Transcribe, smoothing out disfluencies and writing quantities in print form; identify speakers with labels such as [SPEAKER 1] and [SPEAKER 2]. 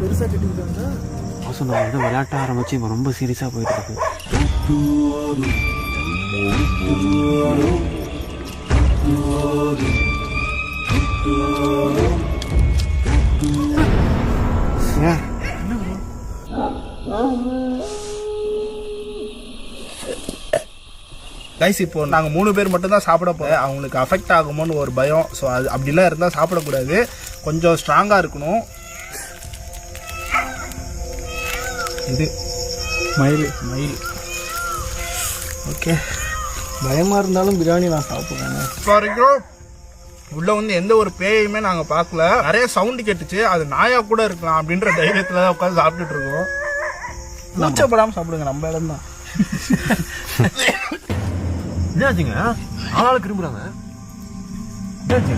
[SPEAKER 1] பெருசாக கட்டிக்கிட்டாங்க.
[SPEAKER 2] அவசரம் வந்து விளையாட்ட ஆரம்பிச்சு இப்போ ரொம்ப சீரியஸாக போயிட்டு இருக்கு.
[SPEAKER 1] கைஸ் இப்போ நாங்கள் 3 பேர் மட்டும் தான் சாப்பிட போகிறோம். அவங்களுக்கு அஃபெக்ட் ஆகுமோன்னு ஒரு பயம். ஸோ அது அப்படிலாம் இருந்தால் சாப்பிடக்கூடாது, கொஞ்சம் ஸ்ட்ராங்காக இருக்கணும். இது மயில் ஓகே. பயமாக இருந்தாலும் பிரியாணி நான் சாப்பிட்றேன். இப்போ வரைக்கும் உள்ள வந்து எந்த ஒரு பேயுமே நாங்கள் பார்க்கல. நிறைய சவுண்டு கேட்டுச்சு, அது நாயா கூட இருக்கலாம் அப்படின்ற தைரியத்தில் தான் உட்காந்து சாப்பிட்டுட்டு இருக்கோம். மூச்சப்படாமல் சாப்பிடுங்க, நம்ம இடம் தான்.
[SPEAKER 2] என்னாச்சுங்க ஆளாளுக்கு திரும்புறாங்க? என்னாச்சு?